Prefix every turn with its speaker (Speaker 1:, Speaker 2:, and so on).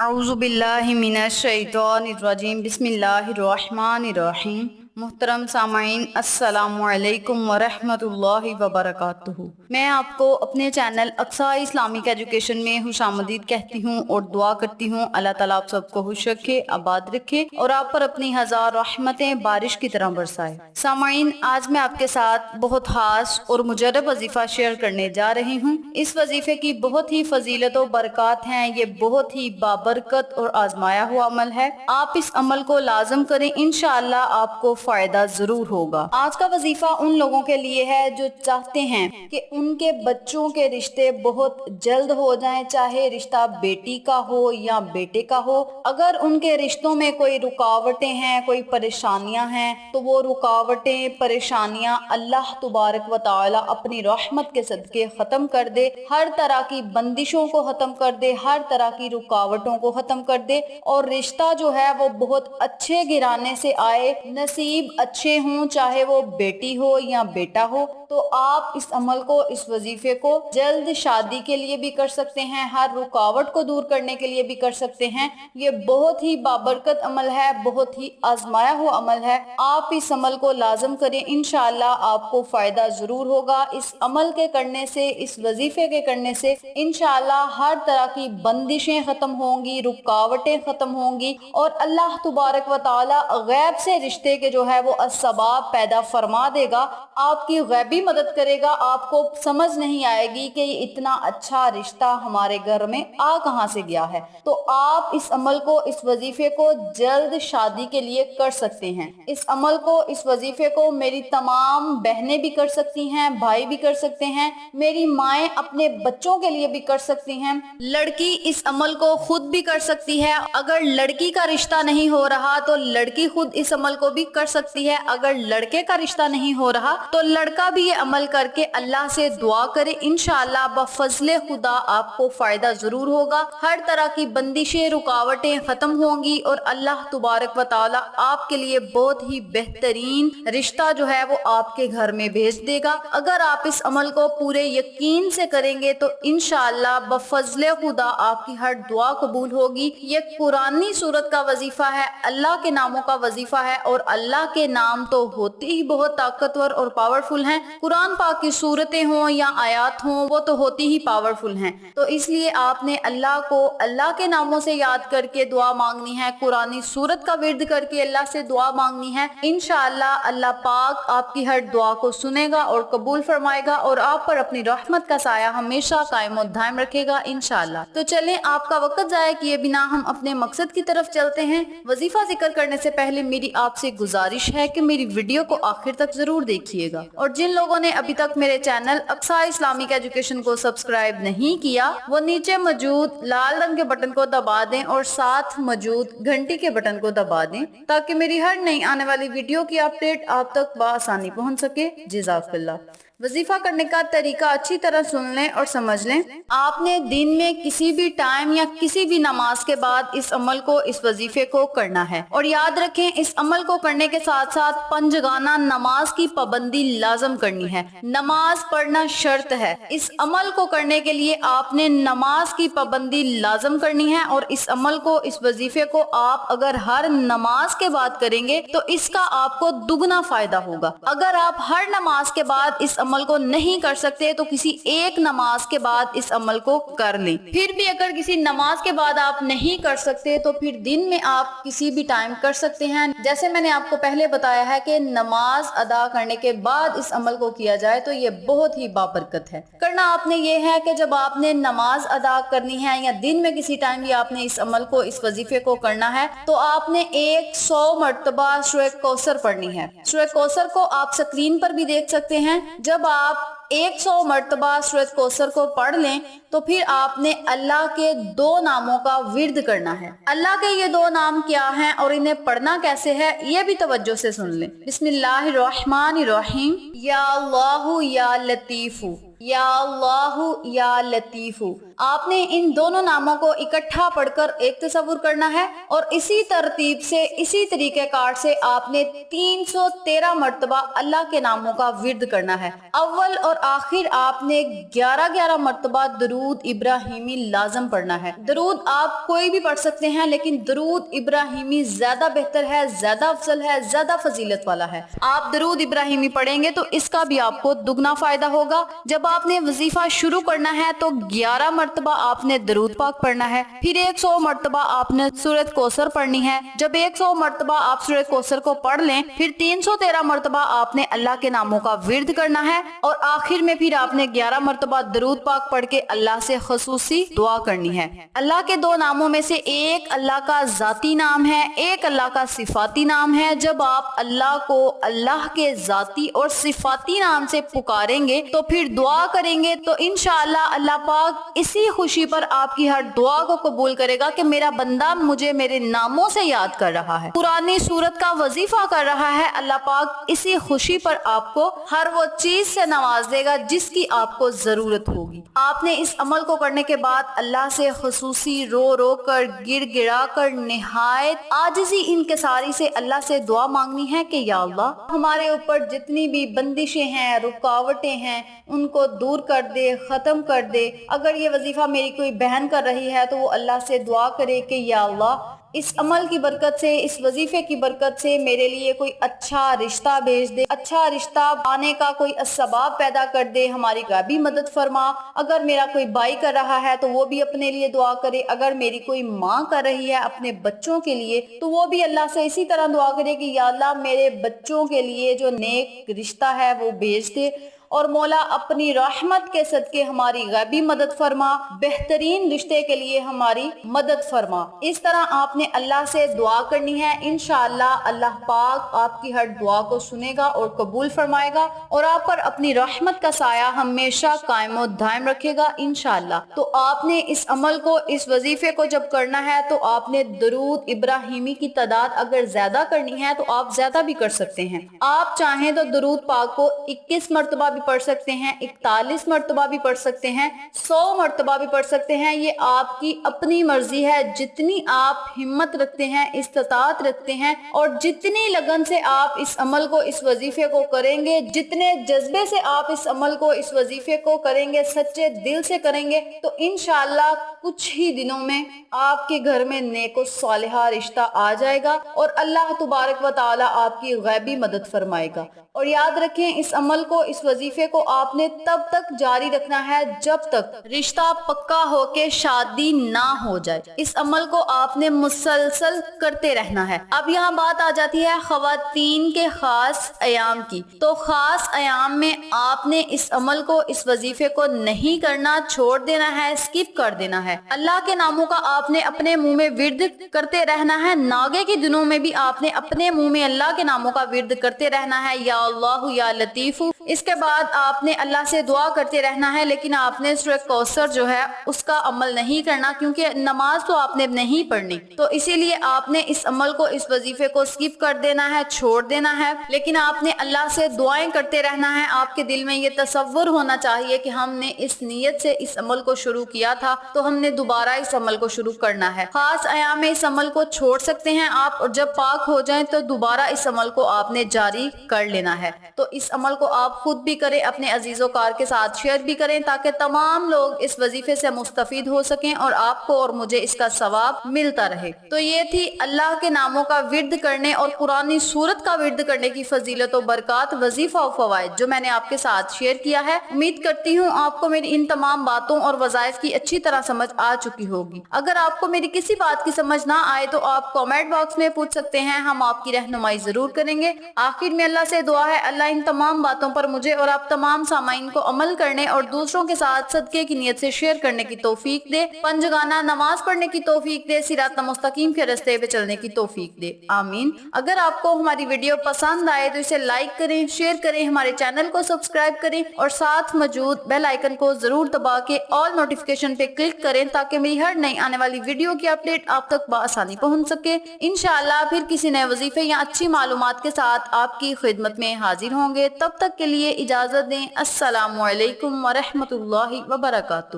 Speaker 1: اعوذ باللہ من الشیطان الرجیم بسم اللہ الرحمن الرحیم۔ محترم سامعین، السلام علیکم ورحمۃ اللہ وبرکاتہ۔ میں آپ کو اپنے چینل اقصیٰ اسلامک ایجوکیشن میں خوش آمدید کہتی ہوں اور دعا کرتی ہوں اللہ تعالیٰ آپ سب کو خوش رکھے، آباد رکھے اور آپ پر اپنی ہزار رحمتیں بارش کی طرح برسائے۔ سامعین، آج میں آپ کے ساتھ بہت خاص اور مجرب وظیفہ شیئر کرنے جا رہی ہوں۔ اس وظیفے کی بہت ہی فضیلت و برکات ہیں، یہ بہت ہی بابرکت اور آزمایا ہوا عمل ہے۔ آپ اس عمل کو لازم کریں، انشاءاللہ آپ کو فائدہ ضرور ہوگا۔ آج کا وظیفہ ان لوگوں کے لیے ہے جو چاہتے ہیں کہ ان کے بچوں کے رشتے بہت جلد ہو جائیں، چاہے رشتہ بیٹی کا ہو یا بیٹے کا ہو۔ اگر ان کے رشتوں میں کوئی رکاوٹیں ہیں، کوئی پریشانیاں ہیں، تو وہ رکاوٹیں، پریشانیاں اللہ تبارک و تعالی اپنی رحمت کے صدقے ختم کر دے، ہر طرح کی بندشوں کو ختم کر دے، ہر طرح کی رکاوٹوں کو ختم کر دے، اور رشتہ جو ہے وہ بہت اچھے گھرانے سے آئے، نصیب اچھے ہوں، چاہے وہ بیٹی ہو یا بیٹا ہو۔ تو آپ اس عمل کو، اس وظیفے کو جلد شادی کے لیے بھی کر سکتے ہیں، ہر رکاوٹ کو دور کرنے کے لیے بھی کر سکتے ہیں۔ یہ بہت ہی بابرکت عمل ہے، بہت ہی آزمایا ہوا عمل ہے۔ آپ اس عمل کو لازم کریں، انشاءاللہ آپ کو فائدہ ضرور ہوگا۔ اس عمل کے کرنے سے، اس وظیفے کے کرنے سے انشاءاللہ ہر طرح کی بندشیں ختم ہوں گی، رکاوٹیں ختم ہوں گی، اور اللہ تبارک و تعالی غیب سے رشتے کے جو ہے وہ اسباب پیدا فرما دے گا، آپ کی غیبی مدد کرے گا۔ آپ کو سمجھ نہیں آئے گی کہ یہ اتنا اچھا رشتہ ہمارے گھر میں آ کہاں سے گیا ہے۔ تو آپ اس عمل کو، اس وظیفے کو جلد شادی کے لیے کر سکتے ہیں۔ اس عمل کو، اس وظیفے کو میری تمام بہنیں بھی کر سکتی ہیں، بھائی بھی کر سکتے ہیں، میری مائیں اپنے بچوں کے لیے بھی کر سکتی ہیں، لڑکی اس عمل کو خود بھی کر سکتی ہے۔ اگر لڑکی کا رشتہ نہیں ہو رہا تو لڑکی خود اس عمل کو بھی کر سکتی ہے۔ اگر لڑکے کا رشتہ نہیں ہو رہا تو لڑکا بھی یہ عمل کر کے اللہ سے دعا کرے، انشاءاللہ بفضل خدا آپ کو فائدہ ضرور ہوگا۔ ہر طرح کی بندشیں، رکاوٹیں ختم ہوں گی، اور اللہ تبارک و تعالی آپ کے لیے بہت ہی بہترین رشتہ جو ہے وہ آپ کے گھر میں بھیج دے گا۔ اگر آپ اس عمل کو پورے یقین سے کریں گے تو انشاءاللہ بفضل خدا آپ کی ہر دعا قبول ہوگی۔ یہ قرآنی سورت کا وظیفہ ہے، اللہ کے ناموں کا وظیفہ ہے، اور اللہ کے نام تو ہوتے ہی بہت طاقتور اور پاورفل ہیں۔ قرآن پاک کی سورتیں ہوں یا آیات ہوں، وہ تو ہوتی ہی پاورفل ہیں۔ تو اس لیے آپ نے اللہ کو اللہ کے ناموں سے یاد کر کے دعا مانگنی ہے، قرآنی سورت کا ورد کر کے اللہ سے دعا مانگنی ہے۔ انشاءاللہ اللہ پاک آپ کی ہر دعا کو سنے گا اور قبول فرمائے گا، اور آپ پر اپنی رحمت کا سایہ ہمیشہ قائم و دائم رکھے گا انشاءاللہ۔ تو چلیں، آپ کا وقت ضائع کیے بنا ہم اپنے مقصد کی طرف چلتے ہیں۔ وظیفہ ذکر کرنے سے پہلے میری آپ سے گزارش ہے کہ میری ویڈیو کو آخر تک ضرور دیکھیے گا، اور جن لوگوں نے ابھی تک میرے چینل اقصیٰ اسلامک ایجوکیشن کو سبسکرائب نہیں کیا، وہ نیچے موجود لال رنگ کے بٹن کو دبا دیں اور ساتھ موجود گھنٹی کے بٹن کو دبا دیں، تاکہ میری ہر نئی آنے والی ویڈیو کی اپڈیٹ آپ تک بآسانی پہنچ سکے۔ جزاک اللہ۔ وظیفہ کرنے کا طریقہ اچھی طرح سن لیں اور سمجھ لیں۔ آپ نے دن میں کسی بھی ٹائم یا کسی بھی نماز کے بعد اس عمل کو، اس وظیفے کو کرنا ہے، اور یاد رکھیں اس عمل کو کرنے کے ساتھ ساتھ پنجگانہ نماز کی پابندی لازم کرنی ہے۔ نماز پڑھنا شرط ہے۔ اس عمل کو کرنے کے لیے آپ نے نماز کی پابندی لازم کرنی ہے، اور اس عمل کو، اس وظیفے کو آپ اگر ہر نماز کے بعد کریں گے تو اس کا آپ کو دگنا فائدہ ہوگا۔ اگر آپ ہر نماز کے بعد اس عمل کو نہیں کر سکتے تو کسی ایک نماز کے بعد اس عمل کو کر لیں۔ پھر بھی اگر کسی نماز کے بعد آپ نہیں کر سکتے تو پھر دن میں آپ کسی بھی ٹائم کر سکتے ہیں۔ جیسے میں نے آپ کو پہلے بتایا ہے کہ نماز ادا کرنے کے بعد اس عمل کو کیا جائے تو یہ بہت ہی بابرکت ہے۔ کرنا آپ نے یہ ہے کہ جب آپ نے نماز ادا کرنی ہے یا دن میں کسی ٹائم بھی آپ نے اس عمل کو، اس وظیفے کو کرنا ہے، تو آپ نے 100 مرتبہ سورہ کوثر پڑھنی ہے۔ سورہ کوثر کو آپ سکرین پر بھی دیکھ سکتے ہیں۔ جب آپ 100 مرتبہ سورہ کوثر کو پڑھ لیں تو پھر آپ نے اللہ کے 2 ناموں کا ورد کرنا ہے۔ اللہ کے یہ 2 نام کیا ہیں اور انہیں پڑھنا کیسے ہے، یہ بھی توجہ سے سن لیں۔ بسم اللہ الرحمن الرحیم۔ یا اللہ یا لطیف، یا اللہ یا لطیف۔ آپ نے ان دونوں ناموں کو اکٹھا پڑھ کر ایک تصور کرنا ہے، اور اسی ترتیب سے، اسی طریقہ کار سے آپ نے 313 مرتبہ اللہ کے ناموں کا ورد کرنا ہے۔ اول اور آخر آپ نے 11 مرتبہ درود درود ابراہیمی لازم پڑھنا ہے۔ درود آپ کوئی بھی پڑھ سکتے ہیں، لیکن درود ابراہیمی زیادہ بہتر ہے، زیادہ افضل ہے، زیادہ فضیلت والا ہے۔ آپ درود ابراہیمی پڑھیں گے تو اس کا بھی آپ کو دگنا فائدہ ہوگا۔ جب آپ نے وظیفہ شروع کرنا ہے تو 11 مرتبہ آپ نے درود پاک پڑھنا ہے، پھر 100 مرتبہ آپ نے سورۃ کوثر پڑھنی ہے۔ جب 100 مرتبہ آپ سورۃ کوثر کو پڑھ لیں، پھر 313 مرتبہ آپ نے اللہ کے ناموں کا ورد کرنا ہے، اور آخر میں پھر آپ نے 11 مرتبہ درود پاک پڑھ کے اللہ سے خصوصی دعا کرنی ہے۔ اللہ کے دو ناموں میں سے ایک اللہ کا ذاتی نام ہے، ایک اللہ کا صفاتی نام ہے۔ جب آپ اللہ کو اللہ کے ذاتی اور صفاتی نام سے پکاریں گے تو پھر دعا کریں گے تو انشاءاللہ اللہ پاک اسی خوشی پر آپ کی ہر دعا کو قبول کرے گا کہ میرا بندہ مجھے میرے ناموں سے یاد کر رہا ہے، قرآنی سورت کا وظیفہ کر رہا ہے۔ اللہ پاک اسی خوشی پر آپ کو ہر وہ چیز سے نواز دے گا جس کی آپ کو ضرورت ہوگی۔ آپ نے اس عمل کو کرنے کے بعد اللہ سے خصوصی رو رو کر، گر گڑا کر، نہایت عاجزی انکساری سے اللہ سے دعا مانگنی ہے کہ یا اللہ ہمارے اوپر جتنی بھی بندشیں ہیں، رکاوٹیں ہیں، ان کو دور کر دے، ختم کر دے۔ اگر یہ وظیفہ میری کوئی بہن کر رہی ہے تو وہ اللہ سے دعا کرے کہ یا اللہ اس عمل کی برکت سے، اس وظیفے کی برکت سے میرے لیے کوئی اچھا رشتہ بھیج دے، اچھا رشتہ پانے کا کوئی اسباب پیدا کر دے، ہماری غیبی مدد فرما۔ اگر میرا کوئی بھائی کر رہا ہے تو وہ بھی اپنے لیے دعا کرے، اگر میری کوئی ماں کر رہی ہے اپنے بچوں کے لیے تو وہ بھی اللہ سے اسی طرح دعا کرے کہ یا اللہ میرے بچوں کے لیے جو نیک رشتہ ہے وہ بھیج دے، اور مولا اپنی رحمت کے صدقے ہماری غیبی مدد فرما، بہترین رشتے کے لیے ہماری مدد فرما۔ اس طرح آپ نے اللہ سے دعا کرنی ہے، انشاءاللہ اللہ پاک آپ کی ہر دعا کو سنے گا اور قبول فرمائے گا، اور آپ پر اپنی رحمت کا سایہ ہمیشہ قائم و دائم رکھے گا انشاءاللہ۔ تو آپ نے اس عمل کو، اس وظیفے کو جب کرنا ہے تو آپ نے درود ابراہیمی کی تعداد اگر زیادہ کرنی ہے تو آپ زیادہ بھی کر سکتے ہیں۔ آپ چاہیں تو درود پاک کو 21 مرتبہ بھی پڑھ سکتے ہیں، 41 مرتبہ بھی پڑھ سکتے ہیں، 100 مرتبہ بھی پڑھ سکتے ہیں، یہ آپ کی اپنی مرضی ہے۔ جتنی آپ ہمت رکھتے ہیں، استطاعت رکھتے ہیں، اور جتنی لگن سے آپ اس عمل کو، اس وظیفے کو کریں گے، جتنے جذبے سے آپ اس عمل کو، اس وظیفے کو کریں گے، سچے دل سے کریں گے تو انشاءاللہ کچھ ہی دنوں میں آپ کے گھر میں نیک و صالحہ رشتہ آ جائے گا، اور اللہ تبارک و تعالی آپ کی غیبی مدد فرمائے گا۔ اور یاد رکھیں اس عمل کو، اس وظیفے کو آپ نے تب تک جاری رکھنا ہے جب تک رشتہ پکا ہو کے شادی نہ ہو جائے۔ اس عمل کو آپ نے مسلسل کرتے رہنا ہے۔ اب یہاں بات آ جاتی ہے خواتین کے خاص ایام کی، تو خاص ایام میں آپ نے اس عمل کو، اس وظیفے کو نہیں کرنا، چھوڑ دینا ہے، اسکپ کر دینا ہے۔ اللہ کے ناموں کا آپ نے اپنے منہ میں ورد کرتے رہنا ہے۔ ناگے کے دنوں میں بھی آپ نے اپنے منہ میں اللہ کے ناموں کا ورد کرتے رہنا ہے، یا اللہ یا لطیف۔ اس کے بعد آپ نے اللہ سے دعا کرتے رہنا ہے، لیکن آپ نے سورۃ کوثر جو ہے اس کا عمل نہیں کرنا، کیونکہ نماز تو آپ نے نہیں پڑھنی، تو اسی لیے آپ نے اس عمل کو، اس وظیفے کو اسکپ کر دینا ہے، چھوڑ دینا ہے، لیکن آپ نے اللہ سے دعائیں کرتے رہنا ہے۔ آپ کے دل میں یہ تصور ہونا چاہیے کہ ہم نے اس نیت سے اس عمل کو شروع کیا تھا تو ہم نے دوبارہ اس عمل کو شروع کرنا ہے۔ خاص ایام میں اس عمل کو چھوڑ سکتے ہیں آپ، اور جب پاک ہو جائیں تو دوبارہ اس عمل کو آپ نے جاری کر لینا ہے۔ تو اس عمل کو آپ خود بھی کریں، اپنے عزیز و کار کے ساتھ شیئر بھی کریں، تاکہ تمام لوگ اس وظیفے سے مستفید ہو سکیں اور آپ کو اور مجھے اس کا ثواب ملتا رہے۔ تو یہ تھی اللہ کے ناموں کا ورد کرنے اور قرآنی سورت کا ورد کرنے کی فضیلت و برکات، وظیفہ و فوائد جو میں نے آپ کے ساتھ شیئر کیا ہے۔ امید کرتی ہوں آپ کو میری ان تمام باتوں اور وظائف کی اچھی طرح سمجھ آ چکی ہوگی۔ اگر آپ کو میری کسی بات کی سمجھ نہ آئے تو آپ کامنٹ باکس میں پوچھ سکتے ہیں، ہم آپ کی رہنمائی ضرور کریں گے۔ آخر میں اللہ سے دعا ہے اللہ ان تمام باتوں پر مجھے اور آپ تمام سامعین کو عمل کرنے اور دوسروں کے ساتھ صدقے کی نیت سے شیئر کرنے کی توفیق دے، پنجگانہ نماز پڑھنے کی توفیق دے، صراط مستقیم کے راستے پہ چلنے کی توفیق دے، آمین۔ اگر آپ کو ہماری ویڈیو پسند آئے تو اسے لائک کریں، شیئر کریں، ہمارے چینل کو سبسکرائب کریں، اور ساتھ موجود بیل آئیکن کو ضرور دبا کے آل نوٹیفیکیشن پہ کلک کریں تاکہ میری ہر نئی آنے والی ویڈیو کی اپڈیٹ آپ تک بآسانی پہنچ سکے۔ انشاءاللہ پھر کسی نئے وظیفے یا اچھی معلومات کے ساتھ آپ کی خدمت میں حاضر ہوں گے۔ تب تک کے لیے اجازت دیں۔ السلام علیکم ورحمۃ اللہ وبرکاتہ۔